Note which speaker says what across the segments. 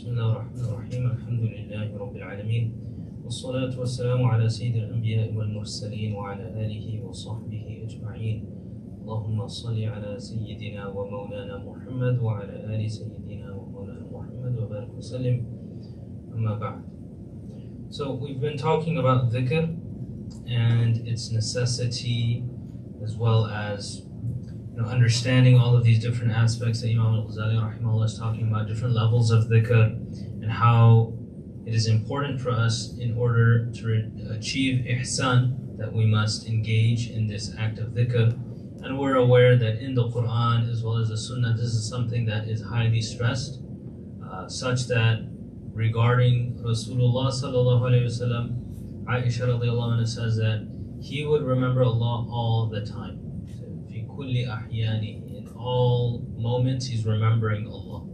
Speaker 1: بسم الله الرحمن الرحيم الحمد لله رب العالمين والصلاة والسلام على سيد الأنبياء والمرسلين وعلى آله وصحبه أجمعين. اللهم صل على سيدنا ومولانا محمد وعلى آل سيدنا ومولانا محمد وبارك وسلم. أما بعد. So we've been talking about dhikr and its necessity, as well as understanding all of these different aspects that Imam al-Ghazali rahimahullah is talking about, different levels of dhikr, and how it is important for us in order to achieve ihsan that we must engage in this act of dhikr. And we're aware that in the Quran as well as the Sunnah, this is something that is highly stressed, such that regarding Rasulullah sallallahu alayhi wasallam, Aisha radiallahu anha says that he would remember Allah all the time. In all moments he's remembering Allah.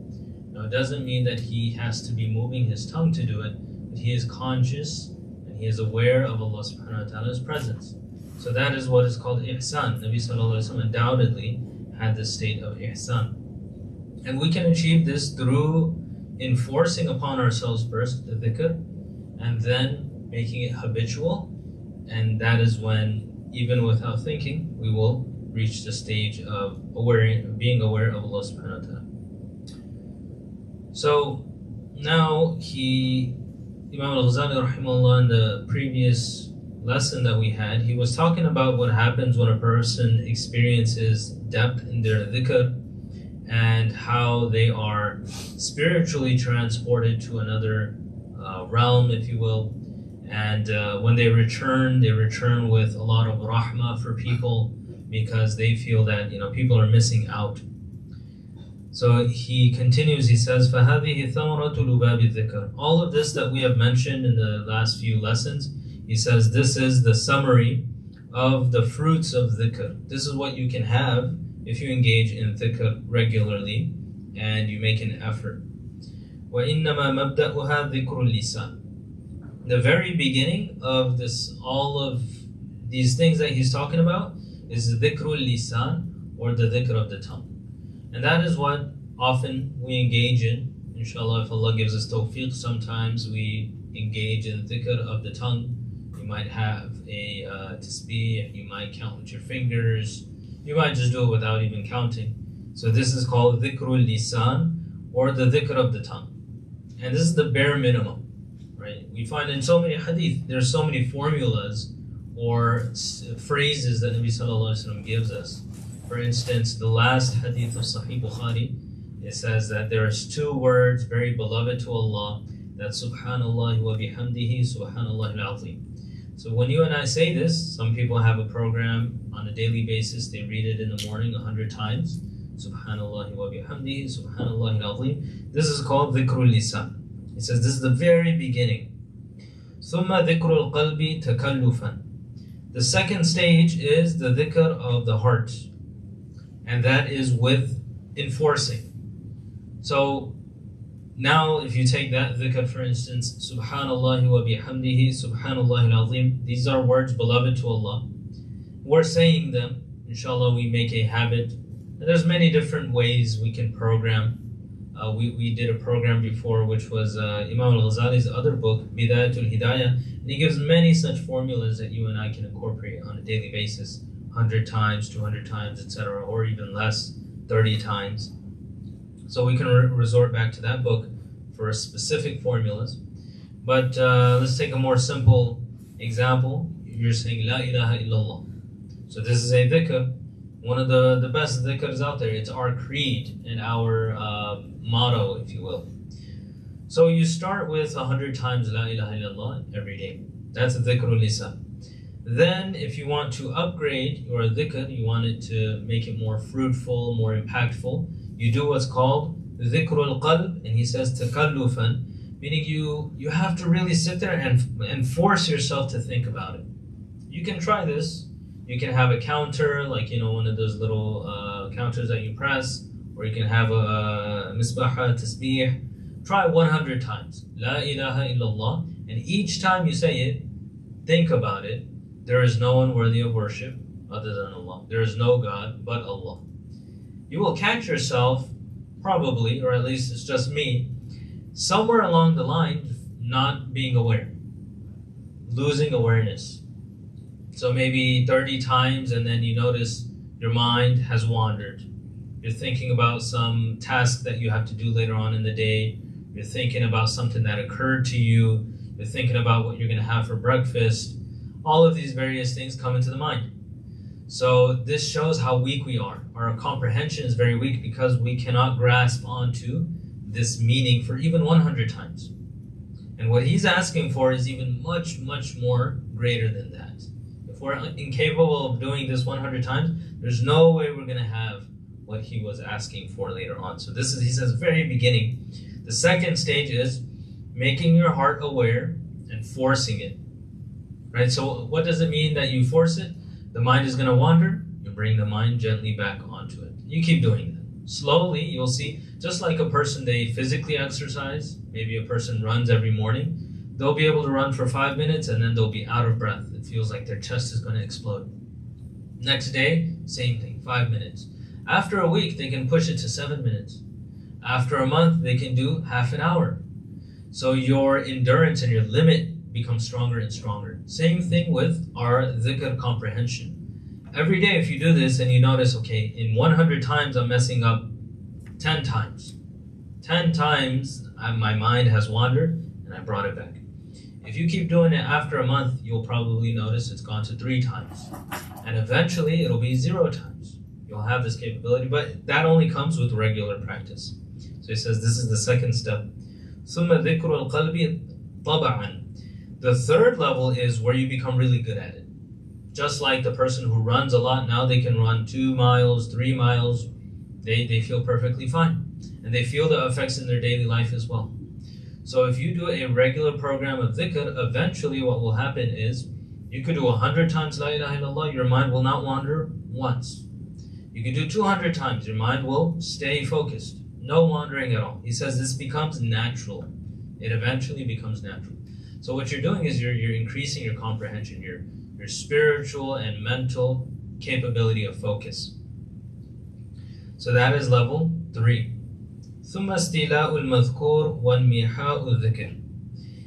Speaker 1: Now it doesn't mean that he has to be moving his tongue to do it, but he is conscious and he is aware of Allah subhanahu wa ta'ala's presence. So that is what is called ihsan. Nabi sallallahu alayhi wa sallam undoubtedly had this state of ihsan. And we can achieve this through enforcing upon ourselves first the dhikr, and then making it habitual. And that is when, even without thinking, we will reach the stage of being aware of Allah subhanahu wa ta'ala. So now Imam al-Ghazali rahimahullah, in the previous lesson that we had, he was talking about what happens when a person experiences depth in their dhikr and how they are spiritually transported to another realm, if you will. And when they return with a lot of rahmah for people, because they feel that people are missing out. So he continues, he says, فَهَذِهِ ثَمَرَةُ لُبَابِ الذِّكْرِ. All of this that we have mentioned in the last few lessons, he says this is the summary of the fruits of dhikr. This is what you can have if you engage in dhikr regularly and you make an effort. وَإِنَّمَا مَبْدَأُهَا ذِكْرُ اللِّسَانِ. The very beginning of this, all of these things that he's talking about, is the dhikrul lisan, or the dhikr of the tongue. And that is what often we engage in. Inshallah, if Allah gives us tawfiq, sometimes we engage in dhikr of the tongue. You might have a tasbih, you might count with your fingers, you might just do it without even counting. So this is called dhikrul lisan, or the dhikr of the tongue. And this is the bare minimum, right? We find in so many hadith, there's so many formulas or phrases that Nabi sallallahu alaihi wasallam gives us. For instance, the last hadith of Sahih Bukhari, it says that there is two words very beloved to Allah, that Subhanallah wa bihamdihi Subhanallah al-Azim. So when you and I say this, some people have a program on a daily basis, they read it in the morning 100 times, Subhanallah wa bihamdihi Subhanallah al-Azim. This is called dhikrul lisan. It says this is the very beginning. ثم ذكر القلب تكلفا. The second stage is the dhikr of the heart, and that is with enforcing. So now if you take that dhikr, for instance, Subhanallah wa bihamdihi Subhanallah al-Azim, these are words beloved to Allah. We're saying them, inshallah we make a habit, and there's many different ways we can program. We did a program before, which was Imam al-Ghazali's other book, Bidayatul Hidayah, and he gives many such formulas that you and I can incorporate on a daily basis, 100 times, 200 times, etc., or even less, 30 times. So we can resort back to that book for specific formulas. But let's take a more simple example. You're saying La ilaha illallah. So this is a dhikr, one of the best dhikrs out there. It's our creed and our motto, if you will. So you start with 100 times La ilaha illallah every day. That's a dhikrul lisan. Then if you want to upgrade your dhikr, you want it to make it more fruitful, more impactful, you do what's called dhikrul qalb, and he says takallufan, meaning you have to really sit there and force yourself to think about it. You can try this. You can have a counter, like one of those little counters that you press, or you can have a misbah, tasbih. Try 100 times, La ilaha illallah, and each time you say it, think about it. There is no one worthy of worship other than Allah. There is no God but Allah. You will catch yourself, probably, or at least it's just me, somewhere along the line, not being aware, losing awareness. So maybe 30 times, and then you notice your mind has wandered. You're thinking about some task that you have to do later on in the day. You're thinking about something that occurred to you. You're thinking about what you're going to have for breakfast. All of these various things come into the mind. So this shows how weak we are. Our comprehension is very weak because we cannot grasp onto this meaning for even 100 times. And what he's asking for is even much, much more greater than that. If we're incapable of doing this 100 times, there's no way we're going to have what he was asking for later on. So this is, he says, very beginning. The second stage is making your heart aware and forcing it. Right? So what does it mean that you force it? The mind is going to wander. You bring the mind gently back onto it. You keep doing that. Slowly, you'll see, just like a person, they physically exercise. Maybe a person runs every morning. They'll be able to run for 5 minutes and then they'll be out of breath. It feels like their chest is going to explode. Next day, same thing, 5 minutes. After a week, they can push it to 7 minutes. After a month, they can do half an hour. So your endurance and your limit becomes stronger and stronger. Same thing with our dhikr comprehension. Every day, if you do this and you notice, okay, in 100 times I'm messing up 10 times. 10 times my mind has wandered and I brought it back. If you keep doing it after a month, you'll probably notice it's gone to 3 times. And eventually it'll be 0 times. You'll have this capability, but that only comes with regular practice. So he says this is the second step. ثُمَّ ذِكْرُ الْقَلْبِ طَبَعًا. The third level is where you become really good at it. Just like the person who runs a lot, now they can run 2 miles, 3 miles. They feel perfectly fine. And they feel the effects in their daily life as well. So if you do a regular program of dhikr, eventually what will happen is you could do 100 times La ilaha illallah, your mind will not wander once. You can do 200 times, your mind will stay focused. No wandering at all. He says this becomes natural. It eventually becomes natural. So what you're doing is you're increasing your comprehension, your spiritual and mental capability of focus. So that is level 3. ثُمَّ اسْتِيلَاءُ الْمَذْكُورِ وَانْمِحَاءُ الذِّكْرِ.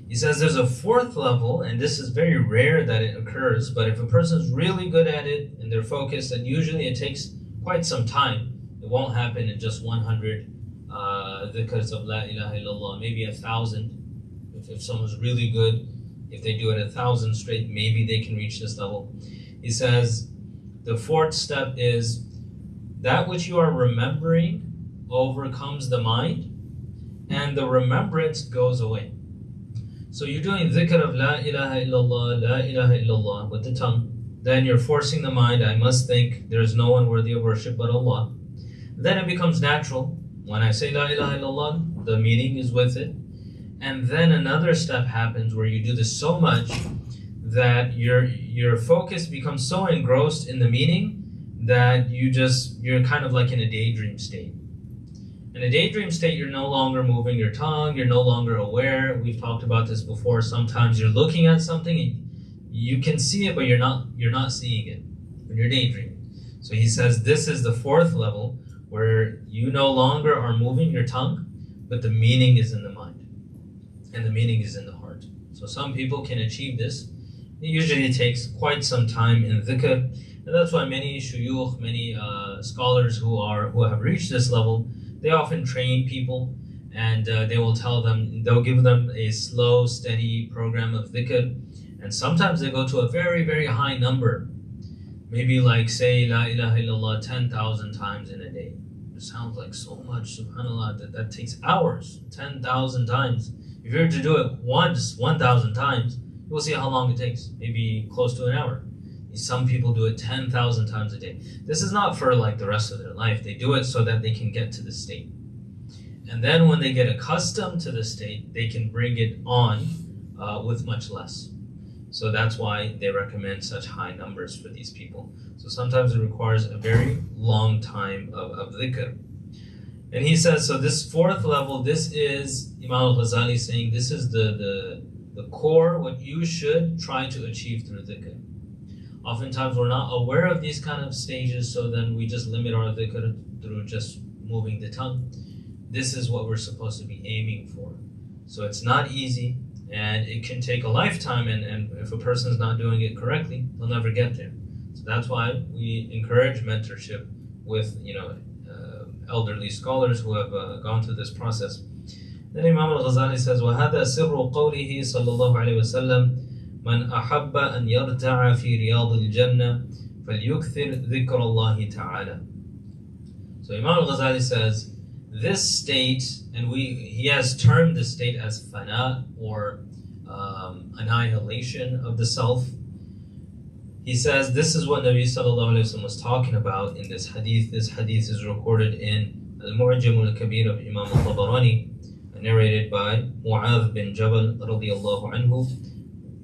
Speaker 1: He says there's a fourth level, and this is very rare that it occurs, but if a person's really good at it and they're focused, and usually it takes quite some time, it won't happen in just 100 dhikrs of La ilaha illallah, maybe 1,000. If someone's really good, if they do it 1,000 straight, maybe they can reach this level. He says the fourth step is that which you are remembering overcomes the mind and the remembrance goes away. So you're doing dhikr of La ilaha illallah, La ilaha illallah with the tongue. Then you're forcing the mind, I must think there is no one worthy of worship but Allah. Then it becomes natural. When I say La ilaha illallah, the meaning is with it. And then another step happens where you do this so much that your focus becomes so engrossed in the meaning that you're kind of like in a daydream state. In a daydream state, you're no longer moving your tongue, you're no longer aware. We've talked about this before. Sometimes you're looking at something and you can see it, but you're not seeing it when you're daydreaming. So he says this is the fourth level where you no longer are moving your tongue, but the meaning is in the mind. And the meaning is in the heart. So some people can achieve this. It usually takes quite some time in dhikr. And that's why many shuyukh, many scholars who have reached this level, they often train people and they'll give them a slow, steady program of dhikr. And sometimes they go to a very, very high number. Maybe like say La ilaha illallah 10,000 times in a day. It sounds like so much, subhanAllah, that takes hours, 10,000 times. If you were to do it once, 1,000 times, you'll see how long it takes, maybe close to an hour. Some people do it 10,000 times a day. This is not for like the rest of their life. They do it so that they can get to the state. And then when they get accustomed to the state, they can bring it on with much less. So that's why they recommend such high numbers for these people. So sometimes it requires a very long time of dhikr. And he says, so this fourth level, this is Imam al-Ghazali saying, this is the core, what you should try to achieve through dhikr. Oftentimes we're not aware of these kind of stages, so then we just limit our dhikr through just moving the tongue. This is what we're supposed to be aiming for. So it's not easy, and it can take a lifetime, and if a person is not doing it correctly, they'll never get there. So that's why we encourage mentorship with elderly scholars who have gone through this process. Then Imam al-Ghazali says, وَهَذَا سِرُّ قَوْلِهِ صلى الله عليه وسلم مَنْ أَحَبَّ أَنْ يَرْتَعَ فِي رِيَاضِ الْجَنَّةِ فَلْيُكْثِرْ ذِكْرَ اللَّهِ تَعَالَى. So Imam al-Ghazali says, this state, and he has termed this state as fana, or annihilation of the self. He says this is what Nabi sallallahu alayhi wa sallam was talking about in this hadith. This hadith is recorded in Al-Mu'jam al-Kabir of Imam al-Tabarani, narrated by Mu'adh bin Jabal radiyallahu anhu.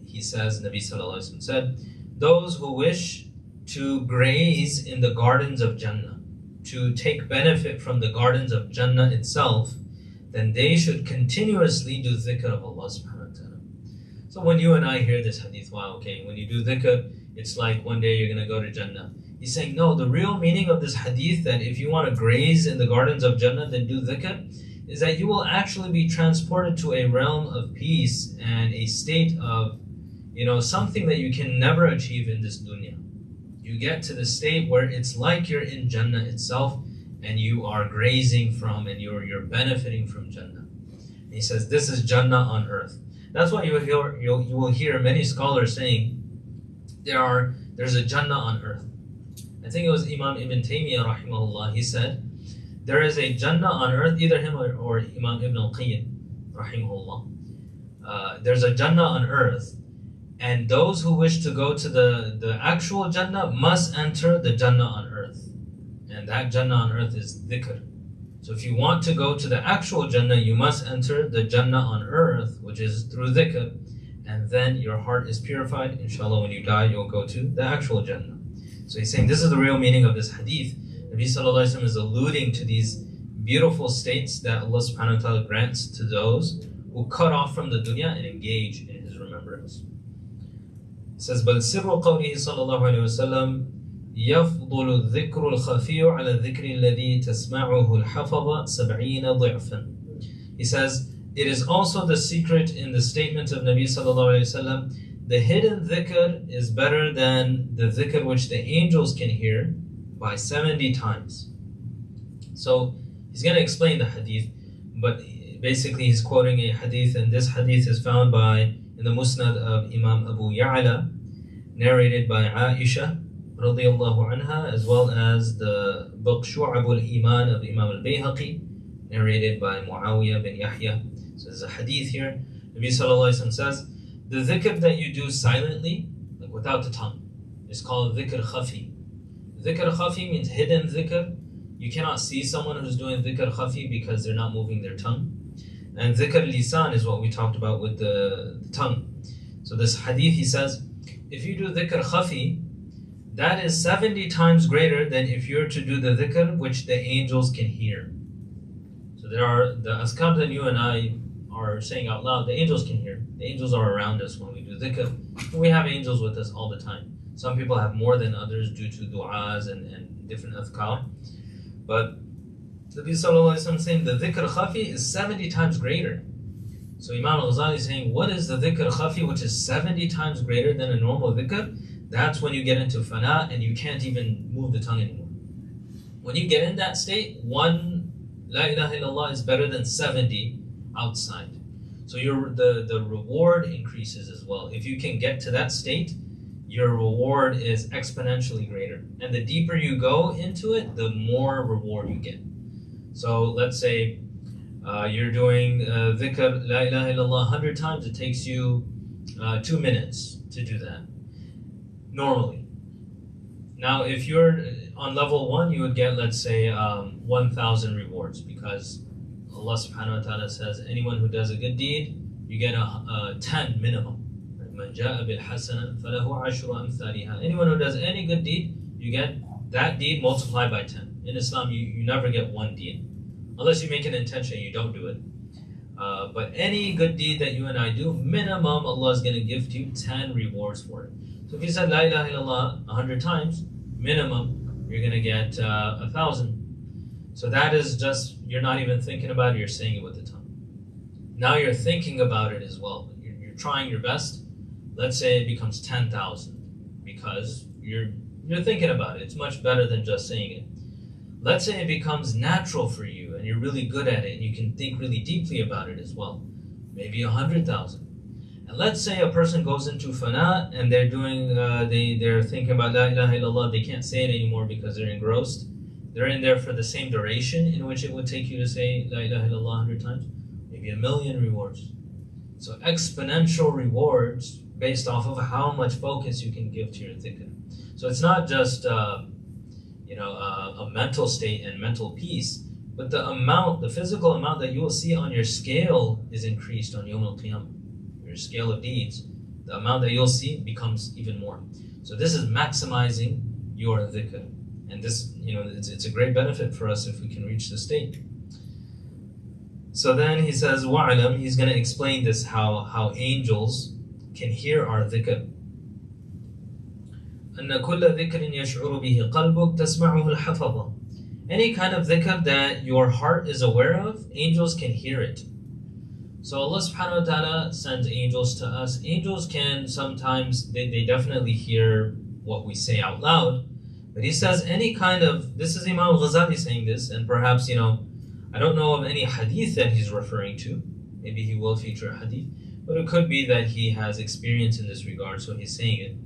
Speaker 1: He says, Nabi sallallahu alayhi wa sallam said, those who wish to graze in the gardens of Jannah, to take benefit from the gardens of Jannah itself, then they should continuously do dhikr of Allah subhanahu wa ta'ala. So when you and I hear this hadith, wow, okay, when you do dhikr, it's like one day you're going to go to Jannah. He's saying, no, the real meaning of this hadith, that if you want to graze in the gardens of Jannah, then do dhikr, is that you will actually be transported to a realm of peace and a state of, something that you can never achieve in this dunya. You get to the state where it's like you're in Jannah itself, and you are grazing from, and you're benefiting from Jannah. And he says this is Jannah on earth. That's why you will hear many scholars saying there's a Jannah on earth. I think it was Imam Ibn Taymiyyah rahimahullah. He said there is a Jannah on earth, either him or Imam Ibn al-Qayyim rahimahullah. There's a Jannah on earth, and those who wish to go to the actual Jannah must enter the Jannah on earth. And that Jannah on earth is dhikr. So if you want to go to the actual Jannah, you must enter the Jannah on earth, which is through dhikr. And then your heart is purified. Inshallah, when you die, you'll go to the actual Jannah. So he's saying this is the real meaning of this hadith. Nabi sallallahu alaihi wasallam is alluding to these beautiful states that Allah subhanahu wa ta'ala grants to those who cut off from the dunya and engage in His remembrance. It says, بل سر قوله صلى الله عليه وسلم يفضل الذكر الخفي على الذكر الذي تسمعه الحفظ 70 ضعفا. He says, it is also the secret in the statement of Nabi sallallahu alayhi wasallam, the hidden dhikr is better than the dhikr which the angels can hear by 70 times. So he's going to explain the hadith, but basically he's quoting a hadith, and this hadith is found in the Musnad of Imam Abu Ya'la, narrated by Aisha radiyallahu anha, as well as the book Shu'ab al-Iman of Imam al-Bayhaqi, narrated by Muawiyah bin Yahya. So there's a hadith here. Nabi sallallahu alayhi wa sallam says, the dhikr that you do silently, like without the tongue, is called dhikr khafi. Dhikr khafi means hidden dhikr. You cannot see someone who's doing dhikr khafi because they're not moving their tongue. And dhikr lisan is what we talked about with the tongue. So this hadith, he says, if you do dhikr khafi, that is 70 times greater than if you're to do the dhikr which the angels can hear. So there are the azkar that you and I are saying out loud, the angels can hear. The angels are around us when we do dhikr. We have angels with us all the time. Some people have more than others due to du'as and different azkar. But the Nabi sallallahu alayhi wa sallam is saying the dhikr khafi is 70 times greater. So Imam al-Ghazali is saying, what is the dhikr khafi which is 70 times greater than a normal dhikr? That's when you get into fana and you can't even move the tongue anymore. When you get in that state, one la ilaha illallah is better than 70 outside. So the reward increases as well. If you can get to that state, your reward is exponentially greater. And the deeper you go into it, the more reward you get. So let's say you're doing dhikr, la ilaha illallah 100 times. It takes you 2 minutes to do that, normally. Now, if you're on level 1, you would get, let's say, 1,000 rewards, because Allah subhanahu wa ta'ala says, anyone who does a good deed, you get a 10 minimum. Anyone who does any good deed, you get that deed multiplied by 10. In Islam, you never get one deed. Unless you make an intention, you don't do it. But any good deed that you and I do, minimum, Allah is going to give to you 10 rewards for it. So if you said La ilaha illallah 100 times, minimum, you're going to get 1,000. So that is just, you're not even thinking about it, you're saying it with the tongue. Now you're thinking about it as well. You're trying your best. Let's say it becomes 10,000 because you're thinking about it. It's much better than just saying it. Let's say it becomes natural for you and you're really good at it and you can think really deeply about it as well. Maybe 100,000. And let's say a person goes into fana and they're doing, they're thinking about la ilaha illallah. They can't say it anymore because they're engrossed. They're in there for the same duration in which it would take you to say la ilaha illallah 100 times. Maybe 1,000,000 rewards. So exponential rewards based off of how much focus you can give to your dhikr. So it's not just a mental state and mental peace, but the physical amount that you will see on your scale is increased on Yawm al-Qiyamah. Your scale of deeds, the amount that you'll see becomes even more. So this is maximizing your dhikr. And this, it's a great benefit for us if we can reach this state. So then he says, وَعْلَمْ, he's going to explain this, how angels can hear our dhikr. أَنَّ كُلَّ ذِكْرٍ يَشْعُرُ بِهِ قَلْبُكَ تَسْمَعُهُ الْحَفَظَةِ. Any kind of dhikr that your heart is aware of, angels can hear it. So Allah subhanahu wa ta'ala sends angels to us. Angels can sometimes, they definitely hear what we say out loud. But he says any kind of, this is Imam Ghazali saying this, and perhaps, I don't know of any hadith that he's referring to. Maybe he will feature a hadith. But it could be that he has experience in this regard, so he's saying it.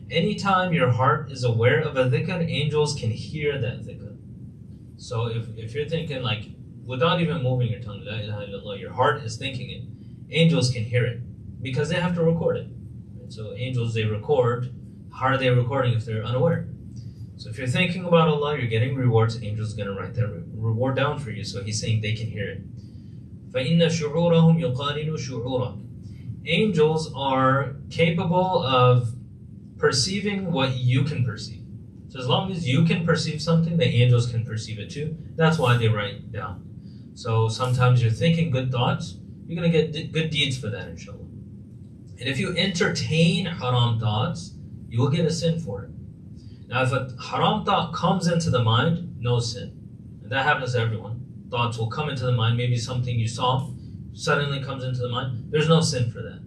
Speaker 1: Anytime your heart is aware of a dhikr, angels can hear that dhikr. So if you're thinking like, without even moving your tongue, la ilaha illallah, your heart is thinking it, angels can hear it because they have to record it. And so angels, they record. How are they recording if they're unaware? So if you're thinking about Allah, you're getting rewards, angels are going to write that reward down for you. So he's saying they can hear it. فَإِنَّ شُعُورَهُمْ يُقَارِنُ شُعُورَكَ. Angels are capable of perceiving what you can perceive. So as long as you can perceive something, the angels can perceive it too. That's why they write down. So sometimes you're thinking good thoughts, you're going to get good deeds for that, inshallah. And if you entertain haram thoughts, you will get a sin for it. Now, if a haram thought comes into the mind, no sin. And that happens to everyone. Thoughts will come into the mind, maybe something you saw suddenly comes into the mind. There's no sin for that.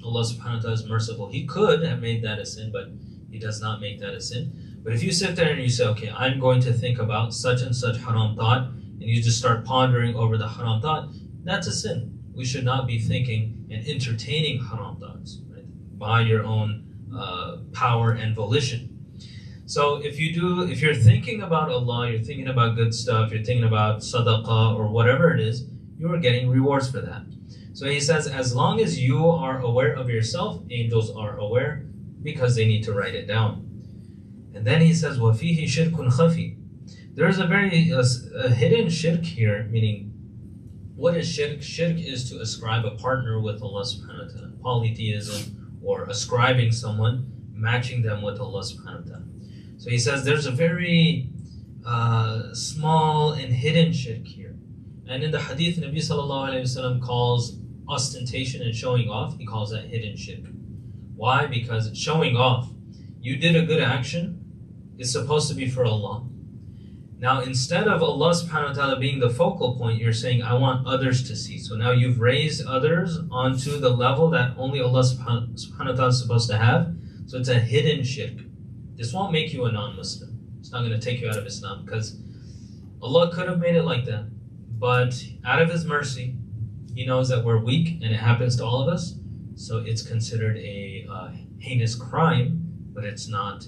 Speaker 1: Allah subhanahu wa ta'ala is merciful. He could have made that a sin, but He does not make that a sin. But if you sit there and you say, okay, I'm going to think about such and such haram thought, and you just start pondering over the haram thought, that's a sin. We should not be thinking and entertaining haram thoughts, right, by your own power and volition. So if you're thinking about Allah, you're thinking about good stuff, you're thinking about sadaqah or whatever it is, you are getting rewards for that. So he says, as long as you are aware of yourself, angels are aware because they need to write it down. And then he says, وَفِيهِ شِرْكٌ خَفِي. There's a very hidden shirk here, meaning, what is shirk? Shirk is to ascribe a partner with Allah subhanahu wa ta'ala. Polytheism, or ascribing someone, matching them with Allah subhanahu wa ta'ala. So he says there's a very small and hidden shirk here. And in the hadith, Nabi sallallahu alayhi wasallam calls ostentation and showing off, he calls that hidden shirk. Why? Because it's showing off. You did a good action, it's supposed to be for Allah. Now, instead of Allah subhanahu wa ta'ala being the focal point, you're saying, I want others to see. So now you've raised others onto the level that only Allah subhanahu wa ta'ala is supposed to have. So it's a hidden shirk. This won't make you a non-Muslim. It's not going to take you out of Islam, because Allah could have made it like that. But out of His mercy, He knows that we're weak and it happens to all of us. So it's considered a heinous crime, but it's not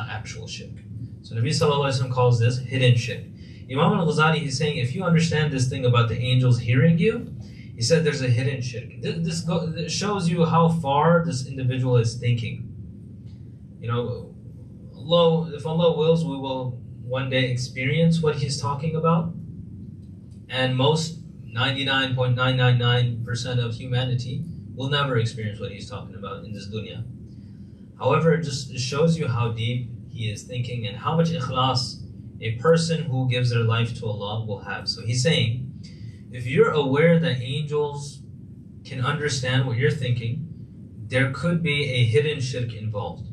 Speaker 1: actual shirk. So Nabi sallallahu alaihi wasallam calls this hidden shirk. Imam al-Ghazali, he's saying, if you understand this thing about the angels hearing you, he said there's a hidden shirk. This shows you how far this individual is thinking. If Allah wills, we will one day experience what He's talking about. And most 99.999% of humanity will never experience what He's talking about in this dunya. However, it just shows you how deep He is thinking and how much ikhlas a person who gives their life to Allah will have. So he's saying, if you're aware that angels can understand what you're thinking, there could be a hidden shirk involved.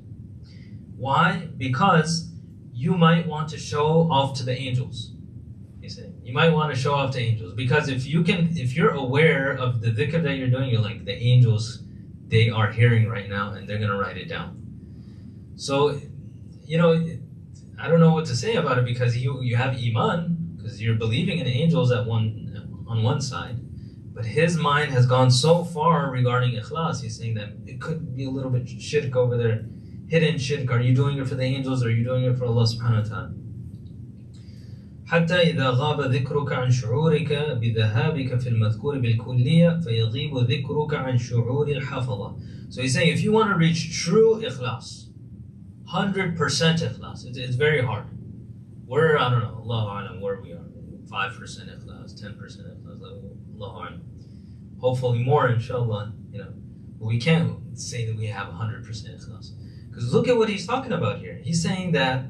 Speaker 1: Why? Because you might want to show off to the angels. You say you might want to show off to angels, because if you're aware of the dhikr that you're doing, you're like, the angels, they are hearing right now and they're gonna write it down. So, I don't know what to say about it, because you have iman, because you're believing in angels on one side, but his mind has gone so far regarding ikhlas. He's saying that it could be a little bit shirk over there, hidden shirk. Are you doing it for the angels, or are you doing it for Allah subhanahu wa ta'ala? حتى إذا غاب ذكرك عن شعورك بذهابك في المذكور بالكلية فيغيب ذكرك عن شعور الحفظة. So he's saying, if you want to reach true ikhlas, 100% ikhlas, it's very hard. We're, I don't know, Allahu A'lam, where we are, 5% ikhlas, 10% ikhlas, Allahu A'lam. Hopefully more, inshallah, but we can't say that we have 100% ikhlas. Because look at what he's talking about here. He's saying that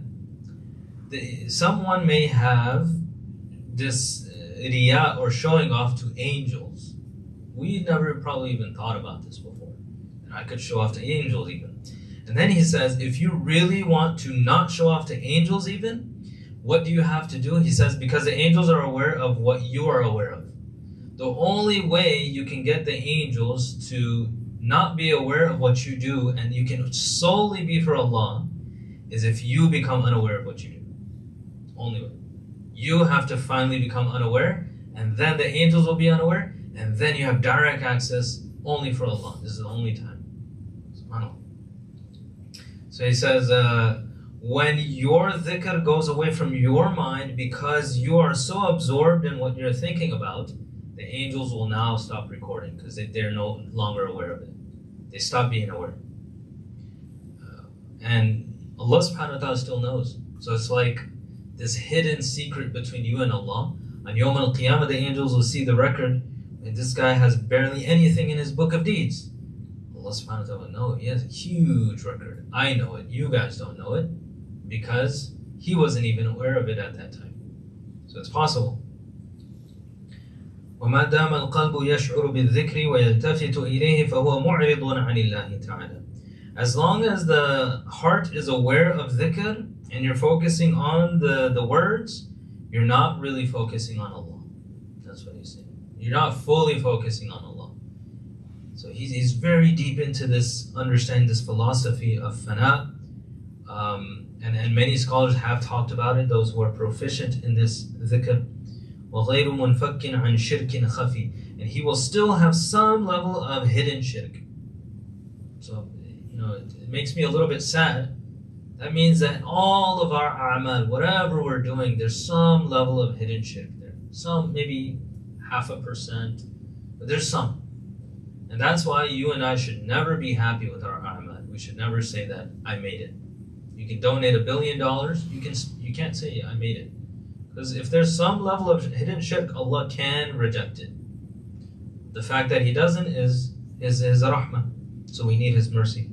Speaker 1: someone may have this riya, or showing off to angels. We never probably even thought about this before. And I could show off to angels even. And then he says, if you really want to not show off to angels even, what do you have to do? He says, because the angels are aware of what you are aware of. The only way you can get the angels to not be aware of what you do, and you can solely be for Allah, is if you become unaware of what you do. Only way. You have to finally become unaware, and then the angels will be unaware, and then you have direct access only for Allah. This is the only time. SubhanAllah. So he says, when your dhikr goes away from your mind because you are so absorbed in what you're thinking about, the angels will now stop recording, because they're no longer aware of it. They stop being aware. And Allah subhanahu wa ta'ala still knows. So it's like this hidden secret between you and Allah. On Yawm al-Qiyamah, the angels will see the record, and this guy has barely anything in his book of deeds. Allah subhanahu wa ta'ala will know, he has a huge record. I know it, you guys don't know it, because he wasn't even aware of it at that time. So it's possible. وَمَا دَامَ الْقَلْبُ يَشْعُرُ بِالذِّكْرِ وَيَلْتَفِتُ إِلَيْهِ فَهُوَ مُعْرِضٌ عَنِ اللَّهِ تَعَالَى. As long as the heart is aware of dhikr, and you're focusing on the words, you're not really focusing on Allah. That's what he's saying. You're not fully focusing on Allah. So he's very deep into this, understanding this philosophy of fana. And many scholars have talked about it, those who are proficient in this dhikr. وَغَيْرُ مُنْفَكٍ عَنْ شِرْكٍ خَفِي. And he will still have some level of hidden shirk. So, it makes me a little bit sad. That means that all of our a'mal, whatever we're doing, there's some level of hidden shirk there. Some, maybe 0.5%, but there's some. And that's why you and I should never be happy with our a'mal. We should never say that I made it. You can donate $1 billion, you can't say I made it. Because if there's some level of hidden shirk, Allah can reject it. The fact that He doesn't is His rahmah. So we need His mercy.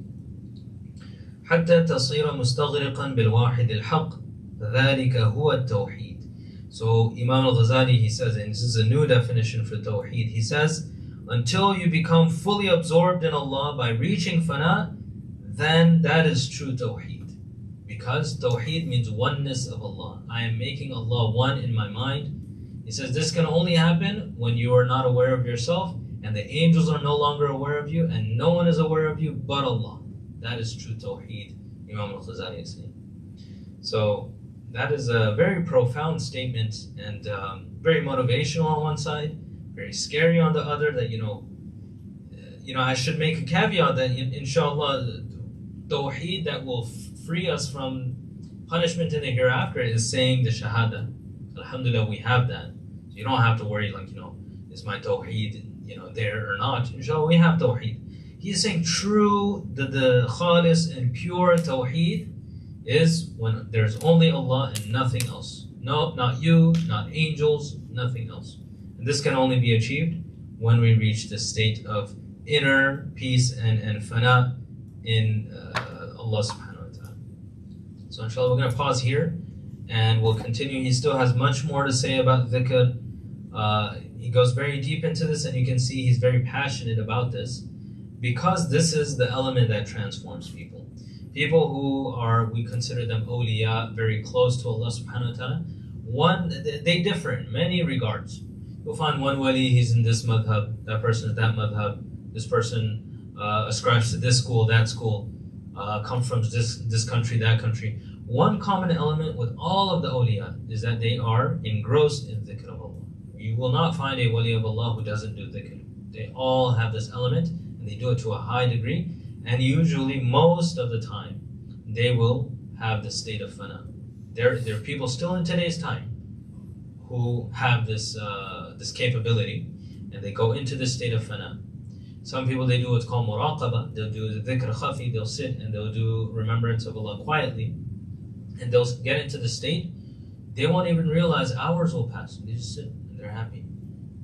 Speaker 1: حتى تصير مستغرقا بالواحد الحق ذلك هو التوحيد. So Imam al-Ghazali, he says, and this is a new definition for tawheed, he says, until you become fully absorbed in Allah by reaching fana, then that is true tawheed. Because tawheed means oneness of Allah. I am making Allah one in my mind. He says this can only happen when you are not aware of yourself, and the angels are no longer aware of you, and no one is aware of you but Allah. That is true tawheed, Imam al-Ghazali is saying. So that is a very profound statement, and very motivational on one side, very scary on the other. That I should make a caveat that inshallah, tawheed that will free us from punishment in the hereafter is saying the shahada. Alhamdulillah, we have that. So you don't have to worry is my tawheed there or not. Inshallah, we have tawheed. He's saying true, the khalis and pure tawheed is when there's only Allah and nothing else. No, not you, not angels, nothing else. And this can only be achieved when we reach the state of inner peace and fana in Allah subhanahu wa ta'ala. So inshallah, we're going to pause here and we'll continue. He still has much more to say about dhikr. He goes very deep into this, and you can see he's very passionate about this, because this is the element that transforms people. People who we consider them awliya, very close to Allah subhanahu wa ta'ala. They differ in many regards. You'll find one wali, he's in this madhab, that person is that madhab, this person ascribes to this school, that school, come from this country, that country. One common element with all of the awliya is that they are engrossed in dhikr of Allah. You will not find a wali of Allah who doesn't do dhikr. They all have this element, and they do it to a high degree, and usually most of the time they will have the state of fana. There are people still in today's time who have this capability, and they go into this state of fana. Some people, they do what's called muraqaba. They'll do the dhikr khafi. They'll sit and they'll do remembrance of Allah quietly, and they'll get into the state. They won't even realize hours will pass. They just sit and they're happy.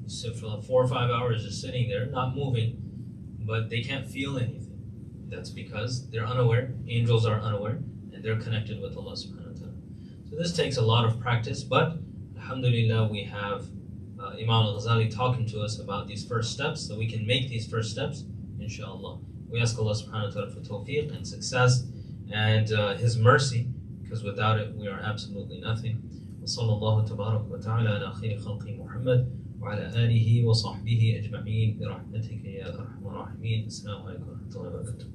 Speaker 1: They sit for like 4 or 5 hours, just sitting there, not moving, but they can't feel anything. That's because they're unaware. Angels are unaware, and they're connected with Allah subhanahu wa ta'ala. So this takes a lot of practice, but alhamdulillah, we have Imam al-Ghazali talking to us about these first steps, so we can make these first steps, inshallah. We ask Allah subhanahu wa ta'ala for tawfiq and success and His mercy, because without it we are absolutely nothing. وصلى الله تبارك وتعالى على خير خلق محمد وعلى آله وصحبه أجمعين برحمتك يا أرحم الراحمين. السلام عليكم ورحمة الله وبركاته.